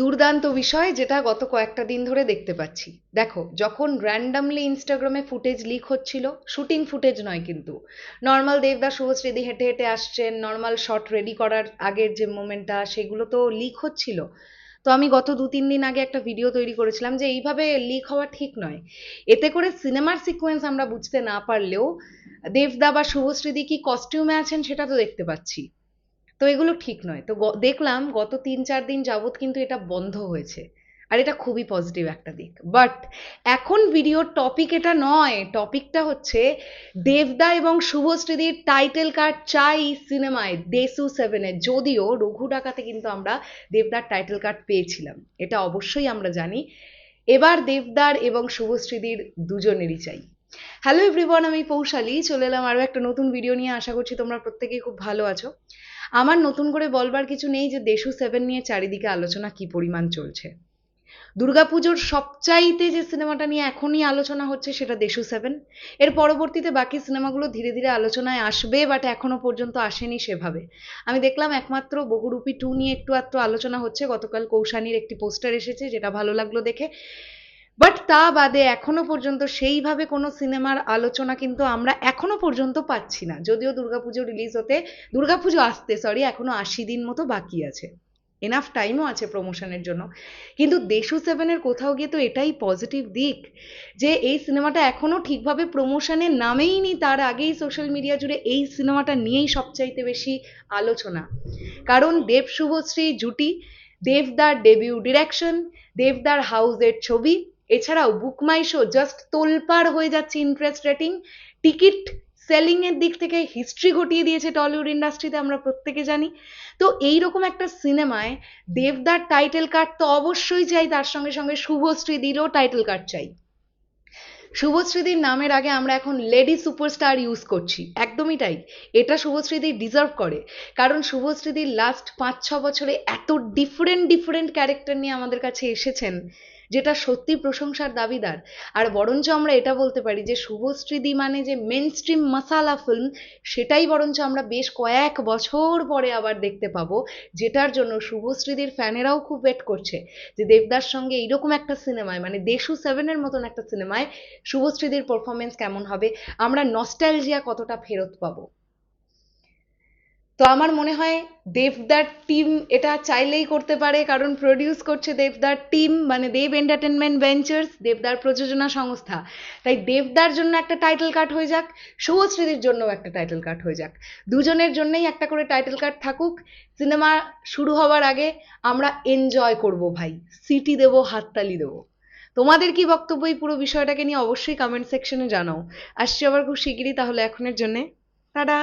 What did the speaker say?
দুর্দান্ত বিষয় যেটা গত কয়েকটা দিন ধরে দেখতে পাচ্ছি। দেখো, যখন র্যান্ডামলি ইনস্টাগ্রামে ফুটেজ লিক হচ্ছিল, শুটিং ফুটেজ নয় কিন্তু, নর্মাল দেবদা শুভশ্রীদি হেঁটে হেঁটে আসছেন, নর্মাল শট রেডি করার আগের যে মোমেন্টটা সেগুলো তো লিক হচ্ছিল। তো আমি গত 2-3 দিন আগে একটা ভিডিও তৈরি করেছিলাম যে এইভাবে লিক হওয়া ঠিক নয়। এতে করে সিনেমার সিকোয়েন্স আমরা বুঝতে না পারলেও দেবদা বা শুভশ্রীদি কি কস্টিউমে আছেন সেটা তো দেখতে পাচ্ছি। তো এগুলো ঠিক নয়। তো দেখলাম গত 3-4 দিন যাবৎ কিন্তু এটা বন্ধ হয়েছে। আর এটা খুবই পজিটিভ একটা দিক। বাট এখন ভিডিওর টপিক এটা নয়। টপিকটা হচ্ছে দেবদা এবং শুভশ্রীদির টাইটেল কার্ড চাই সিনেমায় দেসু 7-এ। যদিও রঘু ডাকাতে কিন্তু আমরা দেবদার টাইটেল কার্ড পেয়েছিলাম, এটা অবশ্যই আমরা জানি। এবার দেবদার এবং শুভশ্রীদির দুজনেরই চাই। হ্যালো এভরিওয়ান, আমি পৌশালী চলে এলাম আরও একটা নতুন ভিডিও নিয়ে। আশা করছি তোমরা প্রত্যেকেই খুব ভালো আছো। আমার নতুন করে বলবার কিছু নেই যে দেশু 7 নিয়ে চারিদিকে আলোচনা কি পরিমাণ চলছে। দুর্গাপুজোর সবচাইতে যে সিনেমাটা নিয়ে এখনই আলোচনা হচ্ছে সেটা দেশু 7। এর পরবর্তীতে বাকি সিনেমাগুলো ধীরে ধীরে আলোচনায় আসবে, বাট এখনো পর্যন্ত আসেনি সেভাবে। আমি দেখলাম একমাত্র বহুরূপী 2 নিয়ে একটু আধটু আলোচনা হচ্ছে। গতকাল কৌশানীর একটি পোস্টার এসেছে, যেটা ভালো লাগলো দেখে। বাট তা বাদে এখনো পর্যন্ত সেইভাবে কোনো সিনেমার আলোচনা কিন্তু আমরা এখনো পর্যন্ত পাচ্ছি না। যদিও দুর্গাপুজো আসতে এখনো 80 দিন মতো বাকি আছে, এনাফ টাইমও আছে প্রমোশনের জন্য। কিন্তু দেশু 7-এর কোথাও গিয়ে তো এটাই পজিটিভ দিক যে এই সিনেমাটা এখনো ঠিকভাবে প্রমোশনে নামেইনি, তার আগেই সোশ্যাল মিডিয়া জুড়ে এই সিনেমাটা নিয়েই সবচাইতে বেশি আলোচনা। কারণ দেব শুভশ্রী জুটি, দেবদার ডেবিউ ডিরেকশন, দেবদার হাউসের ছবি, এছাড়াও বুক মাই শো জাস্ট তোলপাড় হয়ে যাচ্ছে ইন্টারেস্ট রেটিং। টিকিট সেলিং এর দিক থেকে হিস্ট্রি ঘটিয়ে দিয়েছে টলিউড ইন্ডাস্ট্রিতে, আমরা প্রত্যেকে জানি। তো এইরকম একটা সিনেমায় দেবদার টাইটেল কার্ড তো অবশ্যই চাই, তার সঙ্গে সঙ্গে শুভশ্রীদিরও টাইটেল কার্ড চাই। শুভশ্রীদির নামের আগে আমরা এখন লেডি সুপারস্টার ইউজ করছি, একদমই তাই। এটা শুভশ্রীদি ডিজার্ভ করে, কারণ শুভশ্রীদির লাস্ট 5-6 বছরে এত ডিফারেন্ট ডিফারেন্ট ক্যারেক্টার নিয়ে আমাদের কাছে এসেছেন, যেটা সত্যি প্রশংসার দাবিদার। আর বরঞ্চ আমরা এটা বলতে পারি যে শুভশ্রীদি মানে যে মেন স্ট্রিম মাসালা ফিল্ম, সেটাই বরঞ্চ আমরা বেশ কয়েক বছর পরে আবার দেখতে পাবো, যেটার জন্য শুভশ্রীদির ফ্যানেরাও খুব ওয়েট করছে যে দেবদার সঙ্গে এইরকম একটা সিনেমায়, মানে দেশু 7-এর মতন একটা সিনেমায় শুভশ্রীদির পারফরমেন্স কেমন হবে, আমরা নস্টালজিয়া কতটা ফেরত পাবো। তো আমার মনে হয় দেবদার টিম এটা চাইলেই করতে পারে, কারণ প্রডিউস করছে দেবদার টিম, মানে দেব এন্টারটেনমেন্ট ভেঞ্চার্স, দেবদার প্রযোজনা সংস্থা। তাই দেবদার জন্য একটা টাইটেল কার্ড হয়ে যাক, শুভশ্রীদির জন্যও একটা টাইটেল কার্ড হয়ে যাক, দুজনের জন্যই একটা করে টাইটেল কার্ড থাকুক। সিনেমা শুরু হওয়ার আগে আমরা এনজয় করব ভাই, সিটি দেবো, হাততালি দেবো। তোমাদের কি বক্তব্য এই পুরো বিষয়টাকে নিয়ে অবশ্যই কমেন্ট সেকশনে জানাও। আসছি আবার খুব শিগগিরই, তাহলে এখনের জন্যে টাটা।